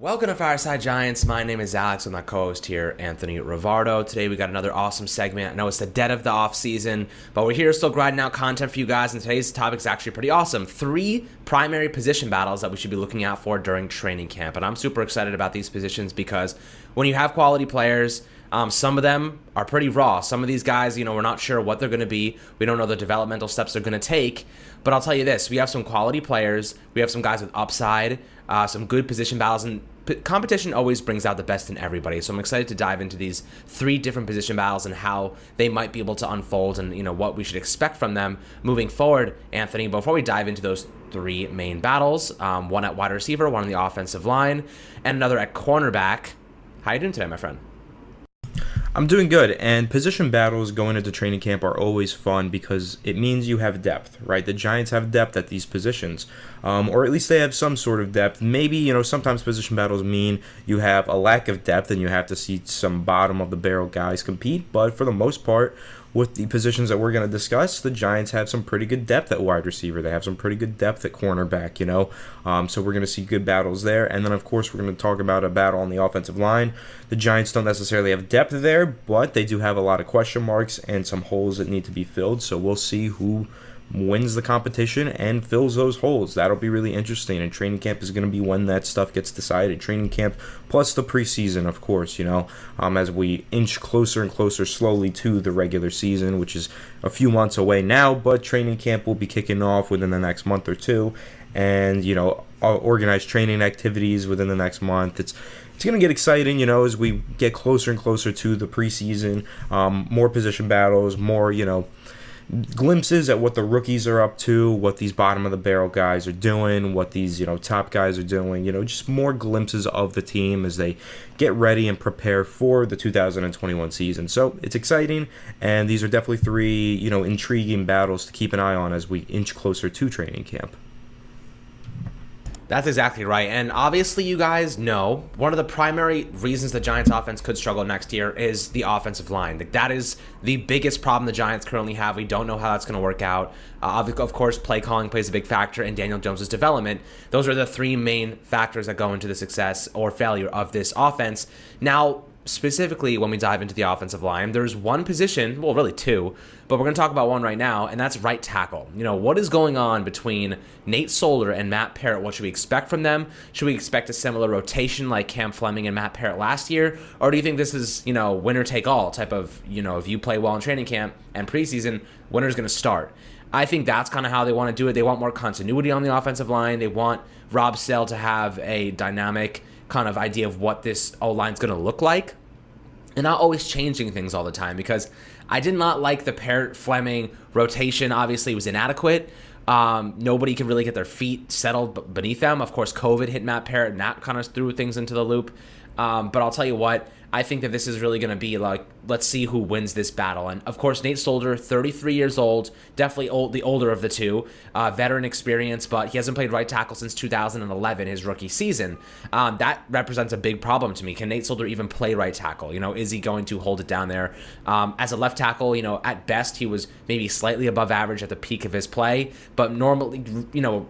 Welcome to Fireside Giants. My name is Alex. I'm my co-host here, Anthony Rivardo. Today we got another awesome segment. I know it's the dead of the off season, but we're here still grinding out content for you guys, and today's topic is actually pretty awesome. 3 primary position battles that we should be looking out for during training camp, and I'm super excited about these positions because when you have quality players, some of them are pretty raw. Some of these guys, we're not sure what they're going to be. We don't know the developmental steps they're going to take. But I'll tell you this, we have some quality players. We have some guys with upside, some good position battles, and competition always brings out the best in everybody. So I'm excited to dive into these 3 different position battles and how they might be able to unfold and, what we should expect from them moving forward, Anthony. Before we dive into those 3 main battles, one at wide receiver, one on the offensive line, and another at cornerback. How you doing today, my friend? I'm doing good, and position battles going into training camp are always fun because it means you have depth, right? The Giants have depth at these positions, or at least they have some sort of depth. Maybe, sometimes position battles mean you have a lack of depth and you have to see some bottom-of-the-barrel guys compete, but for the most part, with the positions that we're going to discuss, the Giants have some pretty good depth at wide receiver. They have some pretty good depth at cornerback, so we're going to see good battles there. And then, of course, we're going to talk about a battle on the offensive line. The Giants don't necessarily have depth there, but they do have a lot of question marks and some holes that need to be filled. So we'll see who wins the competition and fills those holes. That'll be really interesting, and training camp is going to be when that stuff gets decided. Training camp plus the preseason, of course, as we inch closer and closer slowly to the regular season, which is a few months away now, but training camp will be kicking off within the next month or two, and, organized training activities within the next month. It's going to get exciting, as we get closer and closer to the preseason, more position battles, more, glimpses at what the rookies are up to, what these bottom-of-the-barrel guys are doing, what these, top guys are doing, just more glimpses of the team as they get ready and prepare for the 2021 season. So it's exciting, and these are definitely 3, intriguing battles to keep an eye on as we inch closer to training camp. That's exactly right. And obviously, you guys know one of the primary reasons the Giants offense could struggle next year is the offensive line. That is the biggest problem the Giants currently have. We don't know how that's going to work out. Of course, play calling plays a big factor in Daniel Jones' development. Those are the 3 main factors that go into the success or failure of this offense. Now, specifically, when we dive into the offensive line, there's one position, well, really 2, but we're going to talk about one right now, and that's right tackle. What is going on between Nate Solder and Matt Parrott? What should we expect from them? Should we expect a similar rotation like Cam Fleming and Matt Parrott last year? Or do you think this is, winner take all type of, if you play well in training camp and preseason, winner's going to start? I think that's kind of how they want to do it. They want more continuity on the offensive line. They want Rob Sell to have a dynamic kind of idea of what this O-line is going to look like, and not always changing things all the time, because I did not like the Parrott-Fleming rotation. Obviously, it was inadequate. Nobody could really get their feet settled beneath them. Of course, COVID hit Matt Parrott, and that kind of threw things into the loop. But I'll tell you what, I think that this is really going to be like, let's see who wins this battle. And, of course, Nate Solder, 33 years old, definitely the older of the 2, veteran experience, but he hasn't played right tackle since 2011, his rookie season. That represents a big problem to me. Can Nate Solder even play right tackle? Is he going to hold it down there? As a left tackle, at best, he was maybe slightly above average at the peak of his play, but normally,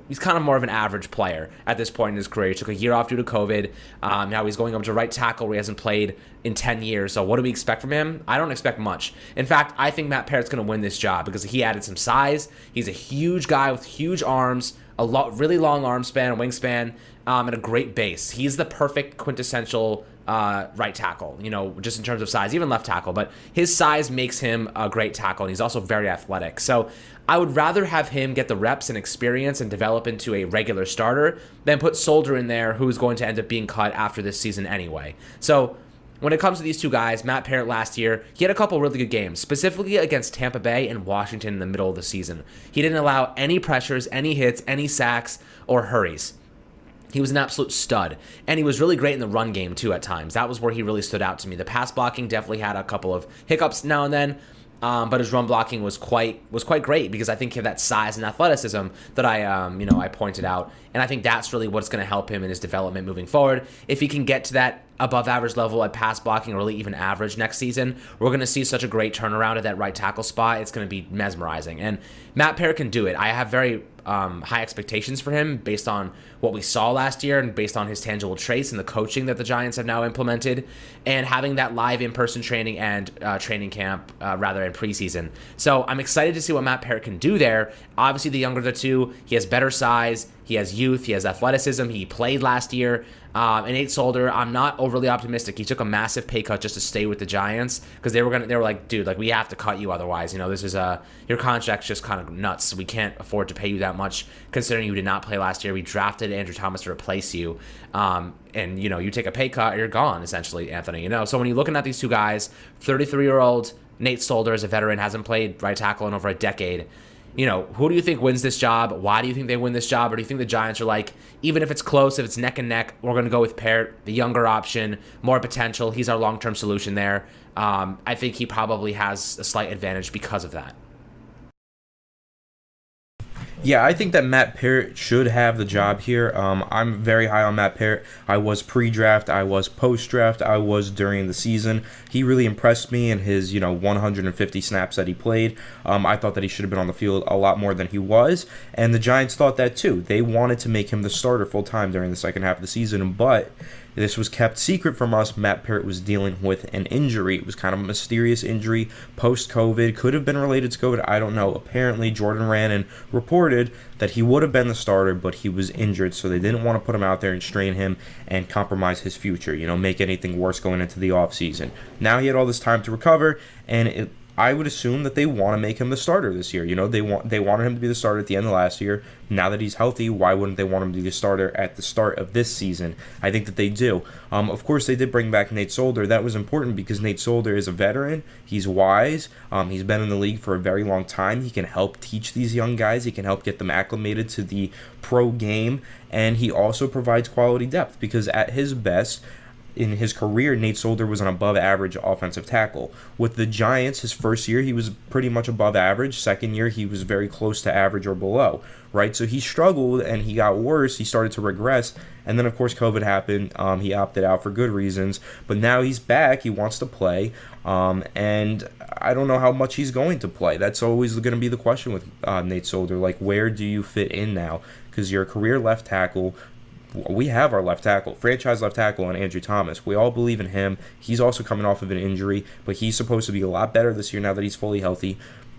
he's kind of more of an average player at this point in his career. He took a year off due to COVID. Now he's going up to right tackle where he hasn't played in 10 years. So what do we expect from him? I don't expect much. In fact, I think Matt Parrott's going to win this job because he added some size. He's a huge guy with huge arms, really long arm span, wingspan, and a great base. He's the perfect quintessential right tackle, just in terms of size, even left tackle. But his size makes him a great tackle, and he's also very athletic. So I would rather have him get the reps and experience and develop into a regular starter than put Solder in there, who's going to end up being cut after this season anyway. So when it comes to these 2 guys, Matt Parrott last year, he had a couple really good games, specifically against Tampa Bay and Washington in the middle of the season. He didn't allow any pressures, any hits, any sacks, or hurries. He was an absolute stud, and he was really great in the run game, too, at times. That was where he really stood out to me. The pass blocking definitely had a couple of hiccups now and then, but his run blocking was quite great because I think he had that size and athleticism that I pointed out, and I think that's really what's going to help him in his development moving forward. If he can get to that above average level at pass blocking, or really even average next season, we're going to see such a great turnaround at that right tackle spot. It's going to be mesmerizing, and Matt Parrott can do it. I have very high expectations for him based on what we saw last year and based on his tangible traits and the coaching that the Giants have now implemented, and having that live in-person training and training camp rather in preseason. So I'm excited to see what Matt Parrott can do there. Obviously, the younger of the two, he has better size, he has youth, he has athleticism, he played last year. And Nate Solder, I'm not overly optimistic. He took a massive pay cut just to stay with the Giants because they were like, dude, like we have to cut you otherwise. This is your contract's just kind of nuts. We can't afford to pay you that much considering you did not play last year. We drafted Andrew Thomas to replace you, and you take a pay cut, you're gone essentially, Anthony. So when you're looking at these two guys, 33-year-old Nate Solder is a veteran, hasn't played right tackle in over a decade. Who do you think wins this job? Why do you think they win this job? Or do you think the Giants are like, even if it's close, if it's neck and neck, we're going to go with Parrott, the younger option, more potential. He's our long-term solution there. I think he probably has a slight advantage because of that. Yeah, I think that Matt Parrott should have the job here. I'm very high on Matt Parrott. I was pre-draft, I was post-draft, I was during the season. He really impressed me in his 150 snaps that he played. I thought that he should have been on the field a lot more than he was, and the Giants thought that too. They wanted to make him the starter full-time during the second half of the season, but this was kept secret from us. Matt Parrott was dealing with an injury. It was kind of a mysterious injury post-COVID. Could have been related to COVID. I don't know. Apparently, Jordan Rannon reported that he would have been the starter, but he was injured, so they didn't want to put him out there and strain him and compromise his future, make anything worse going into the offseason. Now he had all this time to recover, and I would assume that they want to make him the starter this year. They wanted him to be the starter at the end of last year. Now that he's healthy, why wouldn't they want him to be the starter at the start of this season? I think that they do. Of course, they did bring back Nate Solder. That was important because Nate Solder is a veteran. He's wise. He's been in the league for a very long time. He can help teach these young guys. He can help get them acclimated to the pro game. And he also provides quality depth because at his best, in his career, Nate Solder was an above-average offensive tackle. With the Giants, his first year, he was pretty much above average. Second year, he was very close to average or below, right? So he struggled, and he got worse. He started to regress, and then, of course, COVID happened. He opted out for good reasons, but now he's back. He wants to play, and I don't know how much he's going to play. That's always going to be the question with Nate Solder. Like, where do you fit in now? Because you're a career left tackle. We have our left tackle, franchise left tackle, and Andrew Thomas. We all believe in him. He's also coming off of an injury, but he's supposed to be a lot better this year now that he's fully healthy.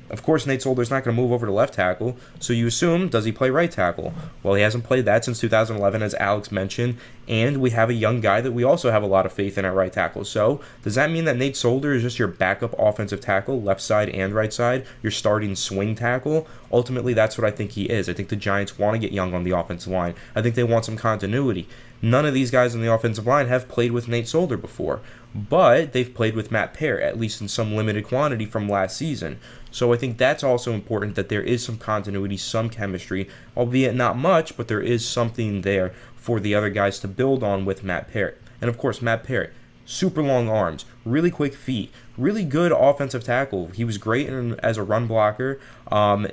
Of course, Nate Solder's not going to move over to left tackle, so you assume, does he play right tackle? Well, he hasn't played that since 2011, as Alex mentioned, and we have a young guy that we also have a lot of faith in at right tackle. So, does that mean that Nate Solder is just your backup offensive tackle, left side and right side, your starting swing tackle? Ultimately, that's what I think he is. I think the Giants want to get young on the offensive line. I think they want some continuity. None of these guys on the offensive line have played with Nate Solder before, but they've played with Matt Parrott, at least in some limited quantity from last season. So I think that's also important, that there is some continuity, some chemistry, albeit not much, but there is something there for the other guys to build on with Matt Parrott. And of course, Matt Parrott, super long arms, really quick feet, really good offensive tackle. He was great as a run blocker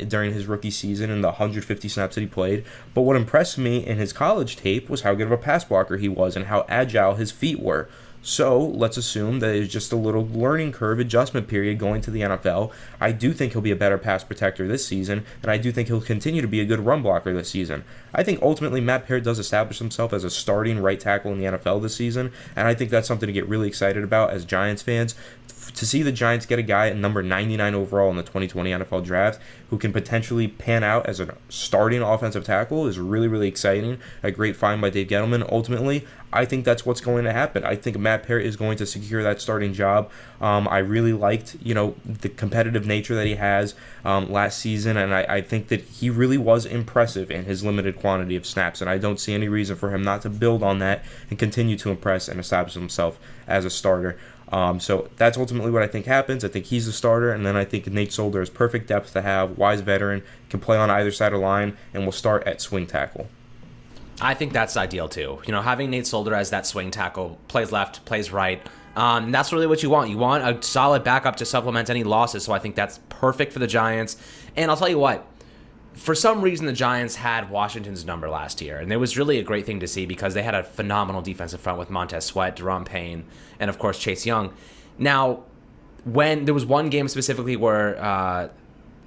during his rookie season and the 150 snaps that he played. But what impressed me in his college tape was how good of a pass blocker he was and how agile his feet were. So let's assume that it's just a little learning curve adjustment period going to the NFL. I do think he'll be a better pass protector this season, and I do think he'll continue to be a good run blocker this season. I think ultimately Matt Parrott does establish himself as a starting right tackle in the NFL this season, and I think that's something to get really excited about as Giants fans. To see the Giants get a guy at number 99 overall in the 2020 NFL Draft who can potentially pan out as a starting offensive tackle is really, really exciting. A great find by Dave Gettleman. Ultimately, I think that's what's going to happen. I think Matt Parrott is going to secure that starting job. I really liked, the competitive nature that he has last season, and I think that he really was impressive in his limited quantity of snaps, and I don't see any reason for him not to build on that and continue to impress and establish himself as a starter. So that's ultimately what I think happens. I think he's the starter, and then I think Nate Solder is perfect depth to have, wise veteran, can play on either side of the line, and will start at swing tackle. I think that's ideal too. Having Nate Solder as that swing tackle, plays left, plays right. That's really what you want. You want a solid backup to supplement any losses, so I think that's perfect for the Giants. And I'll tell you what, for some reason the Giants had Washington's number last year, and it was really a great thing to see because they had a phenomenal defensive front with Montez Sweat, Deron Payne, and of course Chase Young. Now, when there was one game specifically where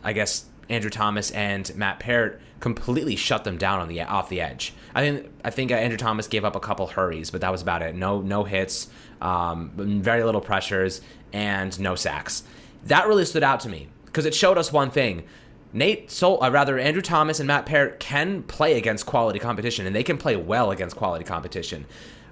I guess Andrew Thomas and Matt Parrott completely shut them down on the off the edge. I think Andrew Thomas gave up a couple hurries, but that was about it. No hits, very little pressures, and no sacks. That really stood out to me because it showed us one thing. Andrew Thomas and Matt Parrott can play against quality competition, and they can play well against quality competition.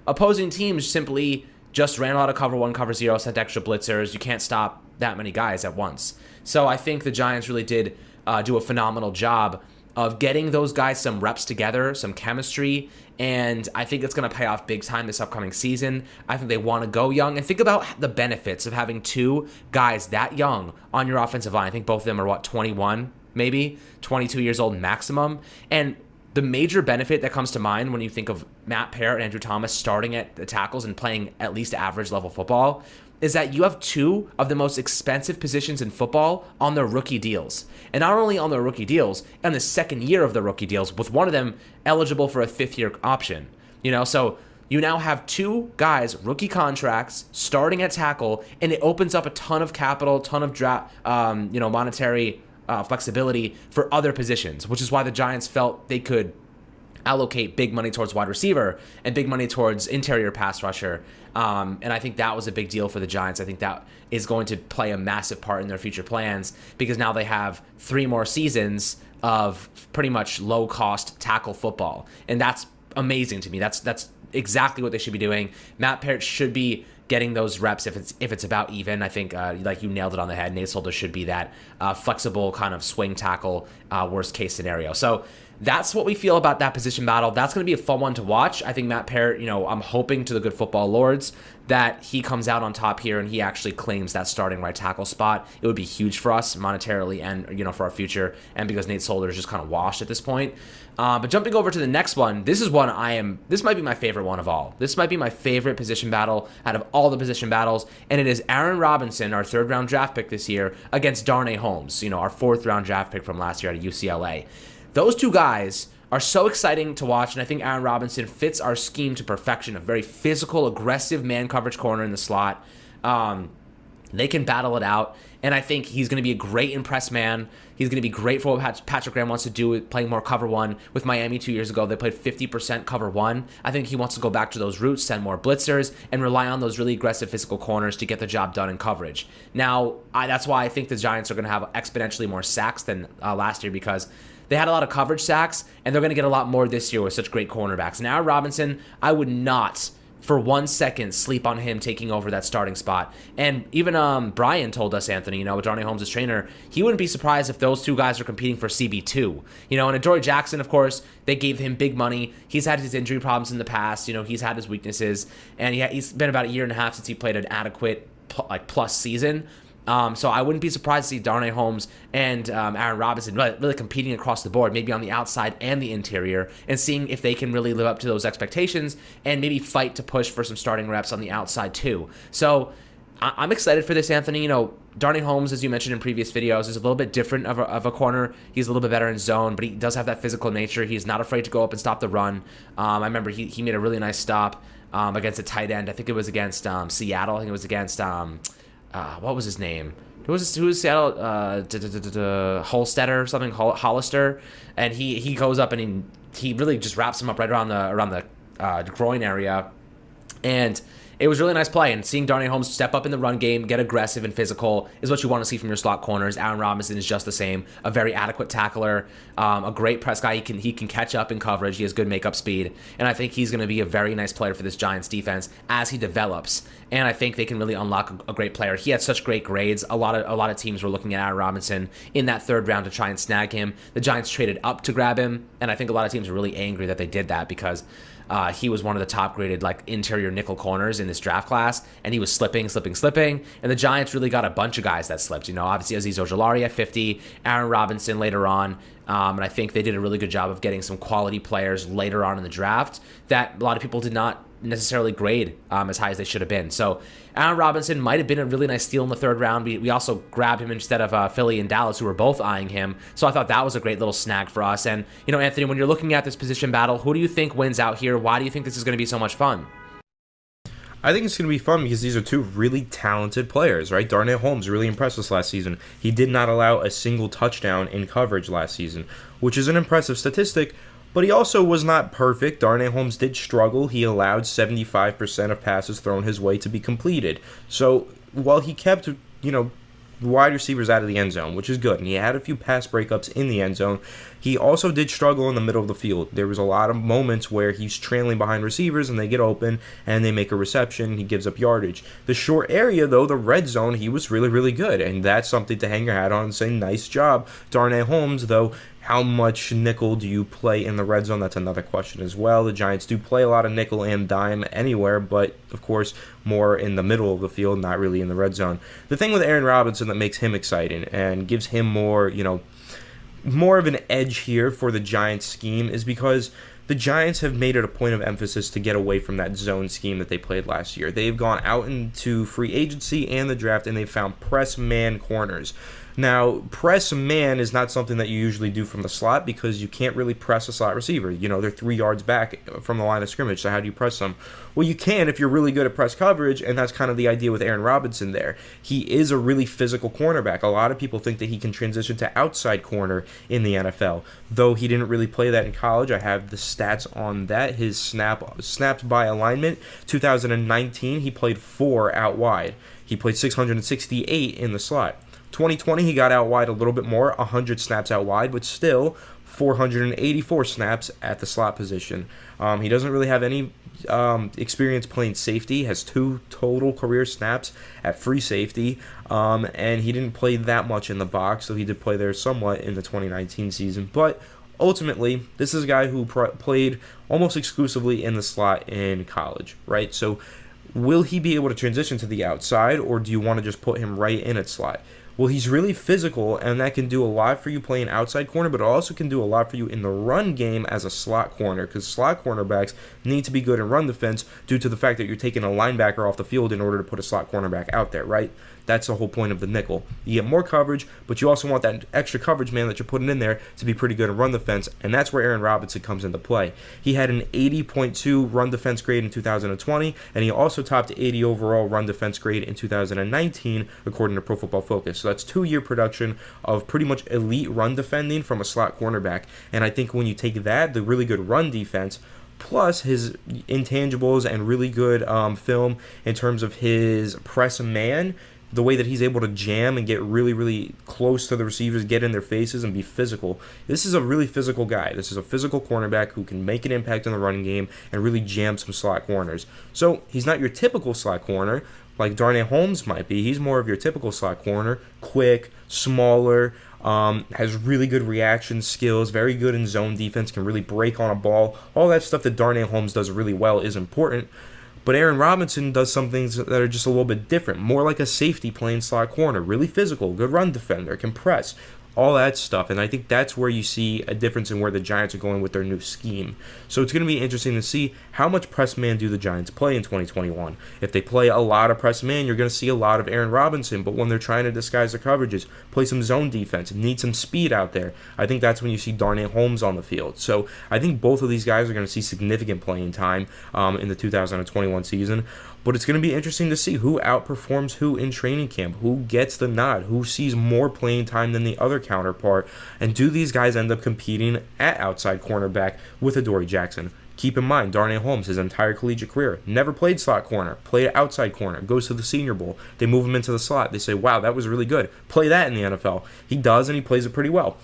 Opposing teams simply just ran a lot of cover 1, cover 0, sent extra blitzers. You can't stop that many guys at once. So I think the Giants really did do a phenomenal job of getting those guys some reps together, some chemistry, and I think it's going to pay off big time this upcoming season. I think they want to go young, and think about the benefits of having 2 guys that young on your offensive line. I think both of them are, 21, maybe 22 years old maximum, and the major benefit that comes to mind when you think of Matt Parrott and Andrew Thomas starting at the tackles and playing at least average level football is that you have 2 of the most expensive positions in football on their rookie deals. And not only on their rookie deals, in the second year of the rookie deals, with one of them eligible for a 5th-year option. So you now have 2 guys, rookie contracts, starting at tackle, and it opens up a ton of capital, ton of monetary flexibility for other positions, which is why the Giants felt they could allocate big money towards wide receiver and big money towards interior pass rusher. And I think that was a big deal for the Giants. I think that is going to play a massive part in their future plans because now they have 3 more seasons of pretty much low-cost tackle football. And that's amazing to me. That's exactly what they should be doing. Matt Parrott should be getting those reps if it's about even. I think like you nailed it on the head. Nate Solder should be that flexible kind of swing tackle worst case scenario. So that's what we feel about that position battle. That's going to be a fun one to watch. I think Matt Parrott, I'm hoping to the good football lords that he comes out on top here and he actually claims that starting right tackle spot. It would be huge for us monetarily and, for our future, and because Nate Solder is just kind of washed at this point. But jumping over to the next one, this might be my favorite one of all. This might be my favorite position battle out of all the position battles, and it is Aaron Robinson, our 3rd-round draft pick this year, against Darnay Holmes, our 4th-round draft pick from last year out of UCLA. Those 2 guys are so exciting to watch, and I think Aaron Robinson fits our scheme to perfection. A very physical, aggressive man coverage corner in the slot. They can battle it out, and I think he's going to be a great impress man. He's going to be great for what Patrick Graham wants to do, playing more cover 1. With Miami 2 years ago, they played 50% cover 1. I think he wants to go back to those roots, send more blitzers, and rely on those really aggressive physical corners to get the job done in coverage. Now, that's why I think the Giants are going to have exponentially more sacks than last year, because they had a lot of coverage sacks, and they're going to get a lot more this year with such great cornerbacks. And Aaron Robinson, I would not for 1 second sleep on him taking over that starting spot. And even Brian told us, Anthony, with Darnay Holmes' trainer, he wouldn't be surprised if those 2 guys are competing for CB2. And Adoree Jackson, of course, they gave him big money. He's had his injury problems in the past. He's had his weaknesses. And he's been about a year and a half since he played an adequate plus season. So I wouldn't be surprised to see Darnay Holmes and Aaron Robinson really competing across the board, maybe on the outside and the interior, and seeing if they can really live up to those expectations and maybe fight to push for some starting reps on the outside too. So I'm excited for this, Anthony. Darnay Holmes, as you mentioned in previous videos, is a little bit different of a corner. He's a little bit better in zone, but he does have that physical nature. He's not afraid to go up and stop the run. I remember he made a really nice stop against a tight end. I think it was against Seattle. I think it was against... what was his name? Who was Seattle? Holstetter or something, Hollister, and he goes up and he really just wraps him up right around the groin area, and it was really nice play. And seeing Darnay Holmes step up in the run game, get aggressive and physical, is what you want to see from your slot corners. Aaron Robinson is just the same, a very adequate tackler, a great press guy. He can catch up in coverage. He has good makeup speed, and I think he's going to be a very nice player for this Giants defense as he develops. And I think they can really unlock a great player. He had such great grades. A lot of teams were looking at Aaron Robinson in that 3rd round to try and snag him. The Giants traded up to grab him, and I think a lot of teams were really angry that they did that because he was one of the top graded interior nickel corners in this draft class, and he was slipping, and the Giants really got a bunch of guys that slipped. Obviously Azeez Ojulari at 50, Aaron Robinson later on, and I think they did a really good job of getting some quality players later on in the draft that a lot of people did not necessarily grade as high as they should have been. So Aaron Robinson might have been a really nice steal in the 3rd round. We also grabbed him instead of Philly and Dallas, who were both eyeing him. So I thought that was a great little snag for us. And, Anthony, when you're looking at this position battle, who do you think wins out here? Why do you think this is going to be so much fun? I think it's going to be fun because these are two really talented players, right? Darnell Holmes really impressed us last season. He did not allow a single touchdown in coverage last season, which is an impressive statistic, but he also was not perfect. Darnell Holmes did struggle. He allowed 75% of passes thrown his way to be completed. So while he kept, wide receivers out of the end zone, which is good, and he had a few pass breakups in the end zone, he also did struggle in the middle of the field. There was a lot of moments where he's trailing behind receivers and they get open and they make a reception and he gives up yardage. The short area, though, the red zone, he was really, really good, and that's something to hang your hat on and say, nice job, Darnell Holmes, though. How much nickel do you play in the red zone? That's another question as well. The Giants do play a lot of nickel and dime anywhere, but of course more in the middle of the field, not really in the red zone. The thing with Aaron Robinson that makes him exciting and gives him more of an edge here for the Giants scheme is because the Giants have made it a point of emphasis to get away from that zone scheme that they played last year. They've gone out into free agency and the draft, and they've found press man corners. Now, press man is not something that you usually do from the slot because you can't really press a slot receiver. They're 3 yards back from the line of scrimmage, so how do you press them? Well, you can if you're really good at press coverage, and that's kind of the idea with Aaron Robinson there. He is a really physical cornerback. A lot of people think that he can transition to outside corner in the NFL, though he didn't really play that in college. I have the stats on that. His snaps by alignment, 2019, he played 4 out wide. He played 668 in the slot. 2020, he got out wide a little bit more, 100 snaps out wide, but still 484 snaps at the slot position. He doesn't really have any experience playing safety, has 2 total career snaps at free safety, and he didn't play that much in the box, so he did play there somewhat in the 2019 season. But ultimately, this is a guy who played almost exclusively in the slot in college, right? So will he be able to transition to the outside, or do you want to just put him right in at slot? Well, he's really physical, and that can do a lot for you playing outside corner, but it also can do a lot for you in the run game as a slot corner, because slot cornerbacks need to be good in run defense due to the fact that you're taking a linebacker off the field in order to put a slot cornerback out there, right? That's the whole point of the nickel. You get more coverage, but you also want that extra coverage man that you're putting in there to be pretty good in run defense, and that's where Aaron Robinson comes into play. He had an 80.2 run defense grade in 2020, and he also topped 80 overall run defense grade in 2019, according to Pro Football Focus. So that's 2-year production of pretty much elite run defending from a slot cornerback, and I think when you take that, the really good run defense, plus his intangibles and really good film in terms of his press man, the way that he's able to jam and get really, really close to the receivers, get in their faces, and be physical. This is a really physical guy. This is a physical cornerback who can make an impact in the running game and really jam some slot corners. So he's not your typical slot corner like Darnell Holmes might be. He's more of your typical slot corner, quick, smaller, has really good reaction skills, very good in zone defense, can really break on a ball. All that stuff that Darnell Holmes does really well is important. But Aaron Robinson does some things that are just a little bit different, more like a safety playing slot corner, really physical, good run defender, can press, all that stuff. And I think that's where you see a difference in where the Giants are going with their new scheme. So it's going to be interesting to see how much press man do the Giants play in 2021. If they play a lot of press man, you're going to see a lot of Aaron Robinson. But when they're trying to disguise their coverages, play some zone defense, need some speed out there, I think that's when you see Darnell Holmes on the field. So I think both of these guys are going to see significant playing time in the 2021 season. But it's going to be interesting to see who outperforms who in training camp, who gets the nod, who sees more playing time than the other counterpart, and do these guys end up competing at outside cornerback with Adoree Jackson? Keep in mind, Darnell Holmes, his entire collegiate career, never played slot corner, played outside corner, goes to the Senior Bowl. They move him into the slot. They say, wow, that was really good. Play that in the NFL. He does, and he plays it pretty well.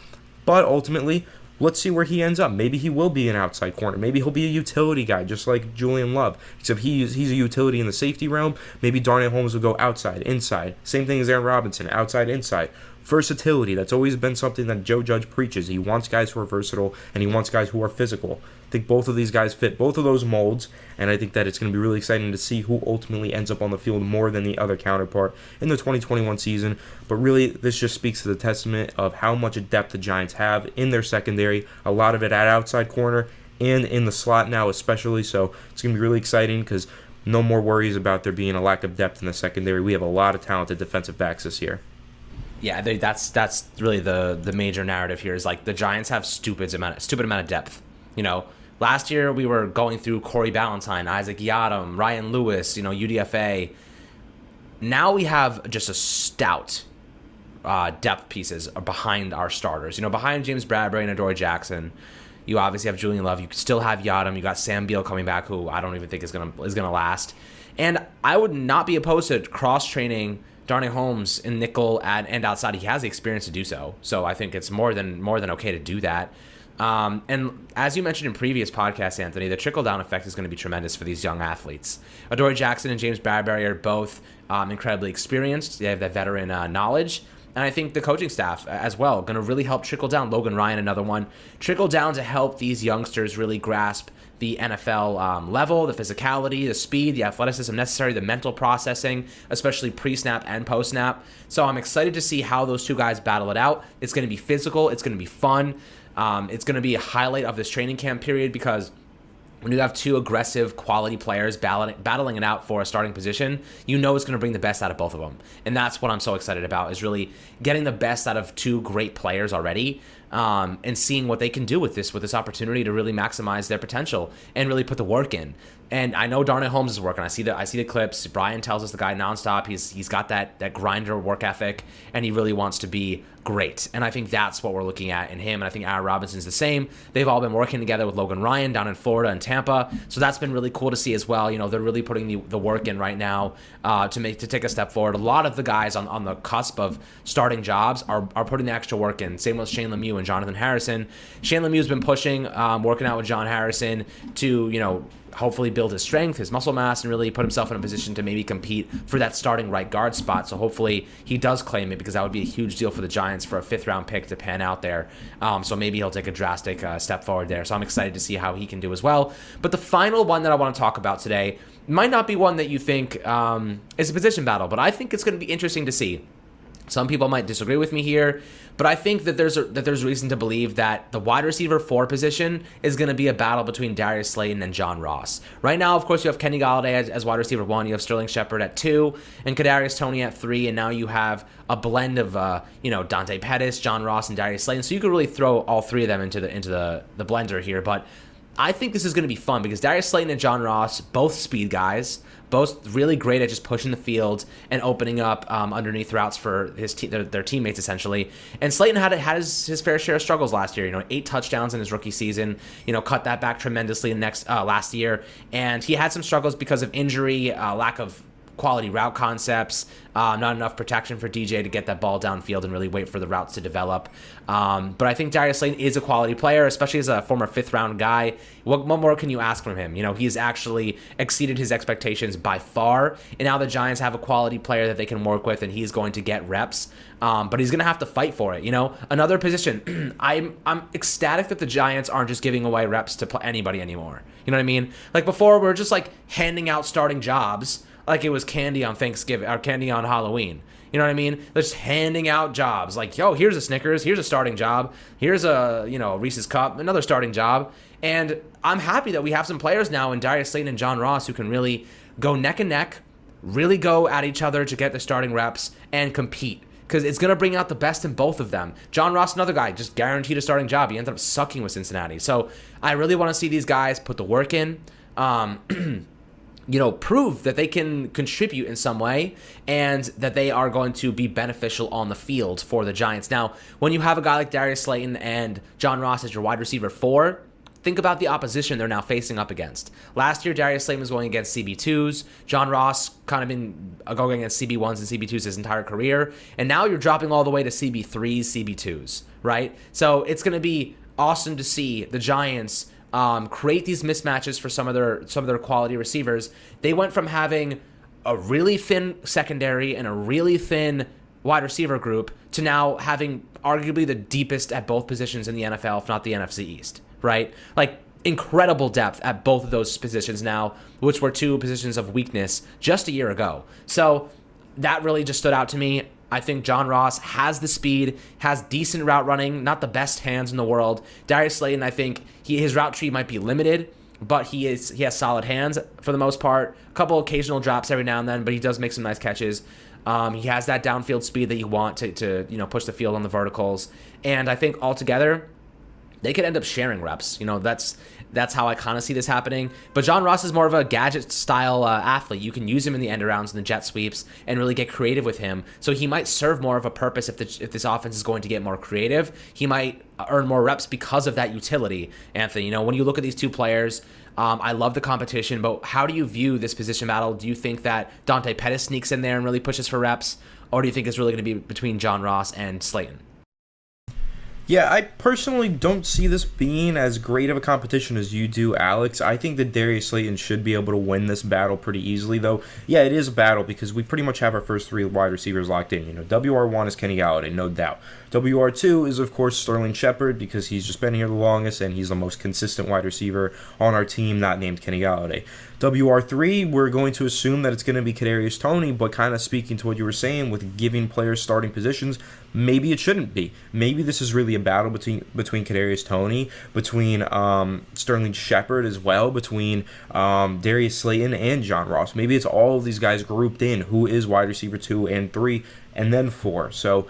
But ultimately, let's see where he ends up. Maybe he will be an outside corner. Maybe he'll be a utility guy, just like Julian Love. Except he's a utility in the safety realm. Maybe Darnell Holmes will go outside, inside. Same thing as Aaron Robinson, outside, inside. Versatility, that's always been something that Joe Judge preaches. He wants guys who are versatile, and he wants guys who are physical. I think both of these guys fit both of those molds, and I think that it's going to be really exciting to see who ultimately ends up on the field more than the other counterpart in the 2021 season. But really, this just speaks to the testament of how much depth the Giants have in their secondary, a lot of it at outside corner and in the slot now especially. So it's going to be really exciting because no more worries about there being a lack of depth in the secondary. We have a lot of talented defensive backs this year. Yeah, that's really the major narrative here is like the Giants have stupid amount of depth. Last year, we were going through Corey Ballantyne, Isaac Yiadom, Ryan Lewis, UDFA. Now we have just a stout depth pieces behind our starters. Behind James Bradbury and Adoree Jackson, you obviously have Julian Love. You still have Yiadom. You got Sam Beal coming back, who I don't even think is gonna last. And I would not be opposed to cross-training Darnay Holmes in nickel and outside. He has the experience to do so. So I think it's more than okay to do that. And as you mentioned in previous podcasts, Anthony, the trickle-down effect is going to be tremendous for these young athletes. Adoree Jackson and James Bradbury are both incredibly experienced. They have that veteran knowledge. And I think the coaching staff as well going to really help trickle down. Logan Ryan, another one. Trickle down to help these youngsters really grasp the NFL level, the physicality, the speed, the athleticism necessary, the mental processing, especially pre-snap and post-snap. So I'm excited to see how those two guys battle it out. It's going to be physical. It's going to be fun. It's going to be a highlight of this training camp period because when you have two aggressive quality players battling it out for a starting position, it's going to bring the best out of both of them. And that's what I'm so excited about, is really getting the best out of two great players already, and seeing what they can do with this opportunity to really maximize their potential and really put the work in. And I know Darnay Holmes is working. I see the clips. Brian tells us the guy nonstop. He's got that grinder work ethic, and he really wants to be great. And I think that's what we're looking at in him. And I think Aaron Robinson's the same. They've all been working together with Logan Ryan down in Florida and Tampa. So that's been really cool to see as well. They're really putting the work in right now to take a step forward. A lot of the guys on the cusp of starting jobs are putting the extra work in. Same with Shane Lemieux and Jonathan Harrison. Shane Lemieux's been pushing, working out with John Harrison to, hopefully build his strength, his muscle mass, and really put himself in a position to maybe compete for that starting right guard spot. So hopefully he does claim it, because that would be a huge deal for the Giants for a 5th-round pick to pan out there. So maybe he'll take a drastic step forward there. So I'm excited to see how he can do as well. But the final one that I want to talk about today might not be one that you think is a position battle, but I think it's going to be interesting to see. Some people might disagree with me here, but I think that there's reason to believe that the wide receiver 4 position is going to be a battle between Darius Slayton and John Ross. Right now, of course, you have Kenny Golladay as wide receiver 1, you have Sterling Shepard at 2, and Kadarius Toney at 3, and now you have a blend of Dante Pettis, John Ross, and Darius Slayton. So you could really throw all 3 of them into the blender here, but I think this is going to be fun because Darius Slayton and John Ross, both speed guys, both really great at just pushing the field and opening up underneath routes for their teammates, essentially. And Slayton had his fair share of struggles last year. 8 touchdowns in his rookie season. Cut that back tremendously last year. And he had some struggles because of injury, lack of quality route concepts, not enough protection for DJ to get that ball downfield and really wait for the routes to develop. But I think Darius Slayton is a quality player, especially as a former 5th-round guy. What more can you ask from him? He's actually exceeded his expectations by far, and now the Giants have a quality player that they can work with, and he's going to get reps. But he's going to have to fight for it. Another position. I'm ecstatic that the Giants aren't just giving away reps to anybody anymore. You know what I mean? Like before, we were just like handing out starting jobs like it was candy on Thanksgiving or candy on Halloween. You know what I mean? They're just handing out jobs. Like, yo, here's a Snickers, here's a starting job, here's a Reese's Cup, another starting job. And I'm happy that we have some players now in Darius Slayton and John Ross who can really go neck and neck, really go at each other to get the starting reps and compete. Because it's going to bring out the best in both of them. John Ross, another guy, just guaranteed a starting job. He ended up sucking with Cincinnati. So I really want to see these guys put the work in. Prove that they can contribute in some way and that they are going to be beneficial on the field for the Giants. Now, when you have a guy like Darius Slayton and John Ross as your wide receiver 4, think about the opposition they're now facing up against. Last year, Darius Slayton was going against CB2s. John Ross kind of been going against CB1s and CB2s his entire career. And now you're dropping all the way to CB3s, CB2s, right? So it's going to be awesome to see the Giants create these mismatches for some of their quality receivers. They went from having a really thin secondary and a really thin wide receiver group to now having arguably the deepest at both positions in the NFL, if not the NFC East, right? Like incredible depth at both of those positions now, which were 2 positions of weakness just a year ago. So that really just stood out to me. I think John Ross has the speed, has decent route running, not the best hands in the world. Darius Slayton, I think his route tree might be limited, but he has solid hands for the most part. A couple occasional drops every now and then, but he does make some nice catches. He has that downfield speed that you want to push the field on the verticals. And I think altogether, they could end up sharing reps. That's how I kind of see this happening. But John Ross is more of a gadget style athlete. You can use him in the end arounds and the jet sweeps and really get creative with him. So he might serve more of a purpose if this offense is going to get more creative. He might earn more reps because of that utility, Anthony. When you look at these two players, I love the competition, but how do you view this position battle? Do you think that Dante Pettis sneaks in there and really pushes for reps? Or do you think it's really going to be between John Ross and Slayton? Yeah, I personally don't see this being as great of a competition as you do, Alex. I think that Darius Slayton should be able to win this battle pretty easily, though. Yeah, it is a battle because we pretty much have our first three wide receivers locked in. WR1 is Kenny Galladay, no doubt. WR2 is, of course, Sterling Shepard because he's just been here the longest and he's the most consistent wide receiver on our team, not named Kenny Galladay. WR3, we're going to assume that it's going to be Kadarius Toney, but kind of speaking to what you were saying with giving players starting positions, maybe it shouldn't be. Maybe this is really a battle between Kadarius Toney, between Sterling Shepard as well, between Darius Slayton and John Ross. Maybe it's all of these guys grouped in, who is wide receiver 2 and 3, and then 4. So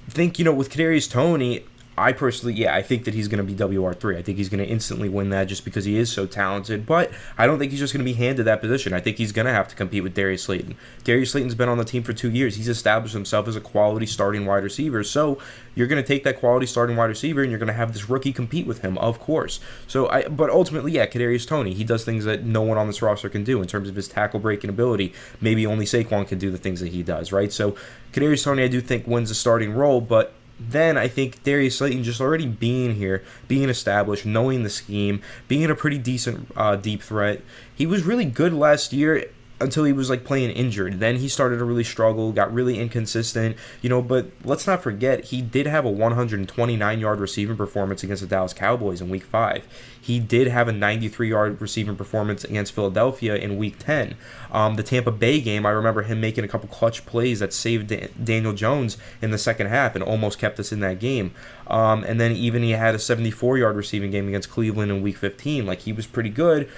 I think, with Kadarius Toney, I personally, I think that he's going to be WR3. I think he's going to instantly win that just because he is so talented, but I don't think he's just going to be handed that position. I think he's going to have to compete with Darius Slayton. Darius Slayton's been on the team for 2 years. He's established himself as a quality starting wide receiver, so you're going to take that quality starting wide receiver and you're going to have this rookie compete with him, of course. But ultimately, Kadarius Toney, he does things that no one on this roster can do in terms of his tackle breaking ability. Maybe only Saquon can do the things that he does, right? So Kadarius Toney, I do think, wins the starting role, but then I think Darius Slayton just already being here, being established, knowing the scheme, being a pretty decent deep threat. He was really good last year until he was playing injured. Then he started to really struggle, got really inconsistent, but let's not forget he did have a 129-yard receiving performance against the Dallas Cowboys in week 5. He did have a 93-yard receiving performance against Philadelphia in week 10. The Tampa Bay game, I remember him making a couple clutch plays that saved Daniel Jones in the second half and almost kept us in that game. And then even he had a 74-yard receiving game against Cleveland in week 15. He was pretty good.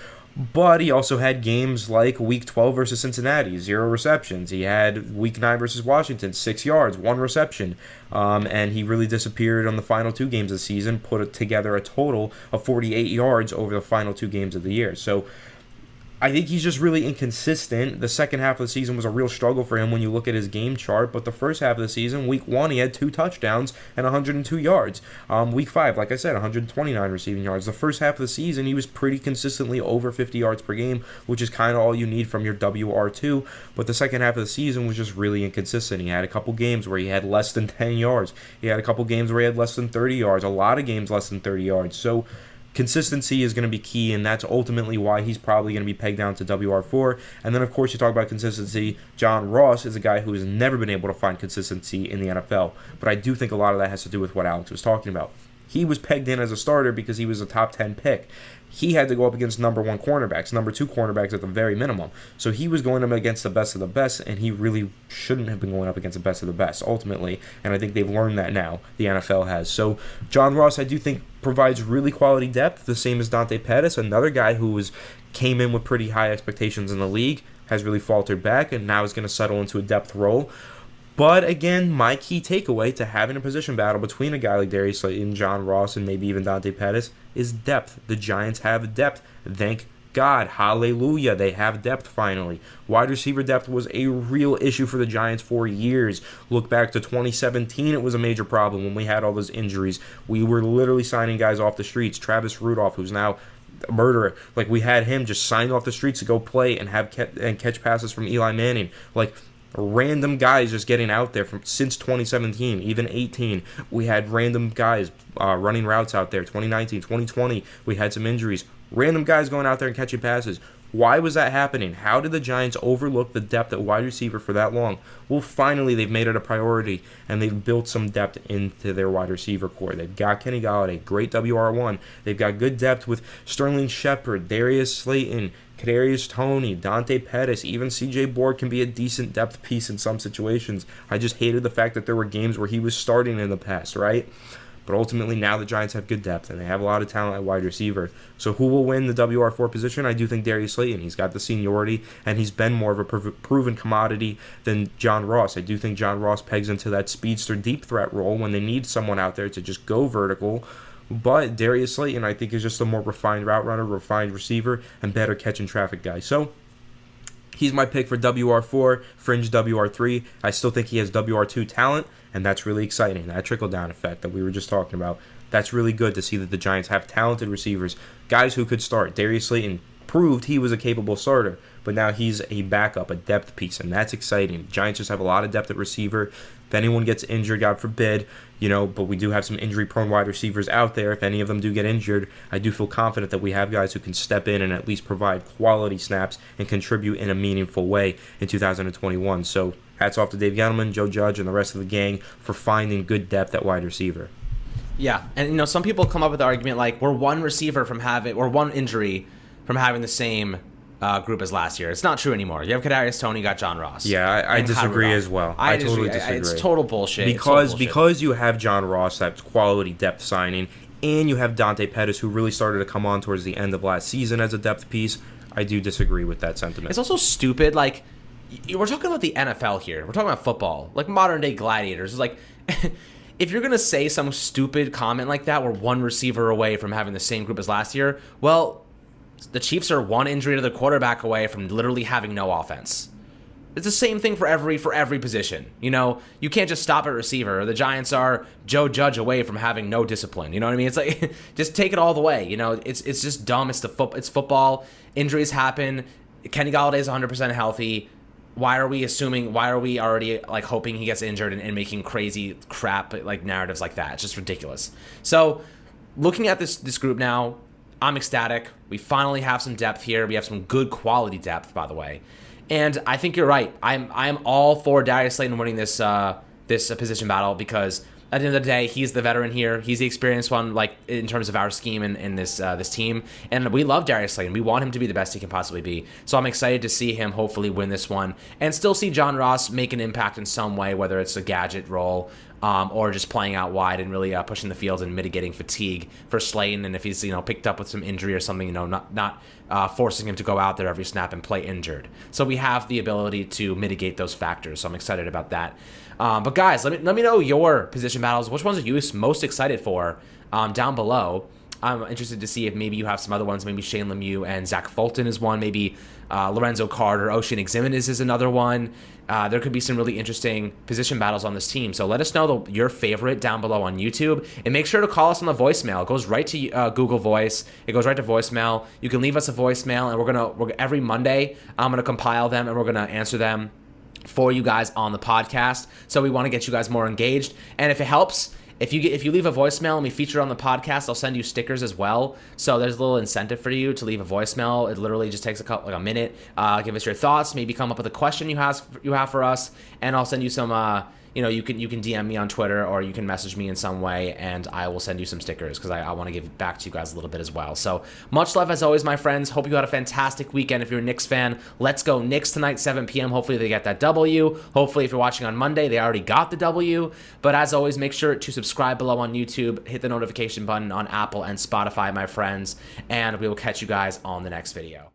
But he also had games like Week 12 versus Cincinnati, 0 receptions. He had Week 9 versus Washington, 6 yards, 1 reception. And he really disappeared on the final 2 games of the season, put together a total of 48 yards over the final 2 games of the year. So I think he's just really inconsistent. The second half of the season was a real struggle for him when you look at his game chart, but the first half of the season, week 1, he had 2 touchdowns and 102 yards. Week 5, like I said, 129 receiving yards. The first half of the season, he was pretty consistently over 50 yards per game, which is kind of all you need from your WR2, but the second half of the season was just really inconsistent. He had a couple games where he had less than 10 yards. He had a couple games where he had less than 30 yards, a lot of games less than 30 yards. So consistency is going to be key, and that's ultimately why he's probably going to be pegged down to WR4. And then, of course, you talk about consistency. John Ross is a guy who has never been able to find consistency in the NFL, but I do think a lot of that has to do with what Alex was talking about. He was pegged in as a starter because he was a top 10 pick. He had to go up against number 1 cornerbacks, number 2 cornerbacks at the very minimum. So he was going up against the best of the best, and he really shouldn't have been going up against the best of the best, ultimately. And I think they've learned that now, the NFL has. So John Ross, I do think, provides really quality depth, the same as Dante Pettis, another guy who came in with pretty high expectations in the league, has really faltered back, and now is going to settle into a depth role. But again, my key takeaway to having a position battle between a guy like Darius Slayton, John Ross, and maybe even Dante Pettis is depth. The Giants have depth. Thank God. Hallelujah. They have depth finally. Wide receiver depth was a real issue for the Giants for years. Look back to 2017, it was a major problem when we had all those injuries. We were literally signing guys off the streets. Travis Rudolph, who's now a murderer, we had him just signed off the streets to go play and catch passes from Eli Manning. Random guys just getting out there since 2017, even 18. We had random guys running routes out there. 2019, 2020, we had some injuries. Random guys going out there and catching passes. Why was that happening? How did the Giants overlook the depth at wide receiver for that long? Well, finally, they've made it a priority, and they've built some depth into their wide receiver core. They've got Kenny Galladay, great WR1. They've got good depth with Sterling Shepard, Darius Slayton, Kadarius Toney, Dante Pettis, even CJ Board can be a decent depth piece in some situations. I just hated the fact that there were games where he was starting in the past, right? But ultimately, now the Giants have good depth, and they have a lot of talent at wide receiver. So who will win the WR4 position? I do think Darius Slayton. He's got the seniority, and he's been more of a proven commodity than John Ross. I do think John Ross pegs into that speedster deep threat role when they need someone out there to just go vertical. But Darius Slayton, I think, is just a more refined route runner, refined receiver, and better catch and traffic guy. So he's my pick for WR4, fringe WR3. I still think he has WR2 talent, and that's really exciting. That trickle-down effect that we were just talking about, that's really good to see that the Giants have talented receivers, guys who could start. Darius Slayton proved he was a capable starter, but now he's a backup, a depth piece, and that's exciting. The Giants just have a lot of depth at receiver. If anyone gets injured, God forbid, but we do have some injury-prone wide receivers out there. If any of them do get injured, I do feel confident that we have guys who can step in and at least provide quality snaps and contribute in a meaningful way in 2021. So hats off to Dave Gettleman, Joe Judge, and the rest of the gang for finding good depth at wide receiver. Yeah, and some people come up with the argument like we're one injury from having the same group as last year. It's not true anymore. You have Kadarius Toney, you got John Ross. Yeah, I disagree as well. I totally disagree. It's total bullshit. Because you have John Ross, that's quality depth signing, and you have Dante Pettis, who really started to come on towards the end of last season as a depth piece. I do disagree with that sentiment. It's also stupid. Like, we're talking about the NFL here. We're talking about football, like modern day gladiators. It's like, if you're gonna say some stupid comment like that, we're one receiver away from having the same group as last year. Well, the Chiefs are one injury to the quarterback away from literally having no offense. It's the same thing for every position. You can't just stop at receiver. The Giants are Joe Judge away from having no discipline. You know what I mean? It's like, just take it all the way. It's just dumb. It's football. Injuries happen. Kenny Galladay's 100% healthy. Why are we already like hoping he gets injured and making crazy crap like narratives like that? It's just ridiculous. So looking at this group now, I'm ecstatic. We finally have some depth here. We have some good quality depth, by the way. And I think you're right. I'm all for Darius Slayton winning this position battle because at the end of the day, he's the veteran here. He's the experienced one, like in terms of our scheme and this team. And we love Darius Slayton. We want him to be the best he can possibly be. So I'm excited to see him hopefully win this one and still see John Ross make an impact in some way, whether it's a gadget role or just playing out wide and really pushing the field and mitigating fatigue for Slayton. And if he's picked up with some injury or something, not forcing him to go out there every snap and play injured. So we have the ability to mitigate those factors. So I'm excited about that. But guys, let me know your position battles. Which ones are you most excited for down below? I'm interested to see if maybe you have some other ones. Maybe Shane Lemieux and Zach Fulton is one. Maybe Lorenzo Carter, Ocean Ximenez is another one. There could be some really interesting position battles on this team. So let us know your favorite down below on YouTube. And make sure to call us on the voicemail. It goes right to Google Voice. It goes right to voicemail. You can leave us a voicemail, and we're every Monday, I'm going to compile them, and we're going to answer them for you guys on the podcast. So we want to get you guys more engaged. And if it helps, if you leave a voicemail and we feature it on the podcast, I'll send you stickers as well. So there's a little incentive for you to leave a voicemail. It literally just takes a minute. Give us your thoughts. Maybe come up with a question you have for us, and I'll send you some. You can DM me on Twitter, or you can message me in some way, and I will send you some stickers because I want to give back to you guys a little bit as well. So much love as always, my friends. Hope you had a fantastic weekend. If you're a Knicks fan, let's go Knicks tonight, 7 p.m. Hopefully they get that W. Hopefully if you're watching on Monday, they already got the W. But as always, make sure to subscribe below on YouTube, hit the notification button on Apple and Spotify, my friends, and we will catch you guys on the next video.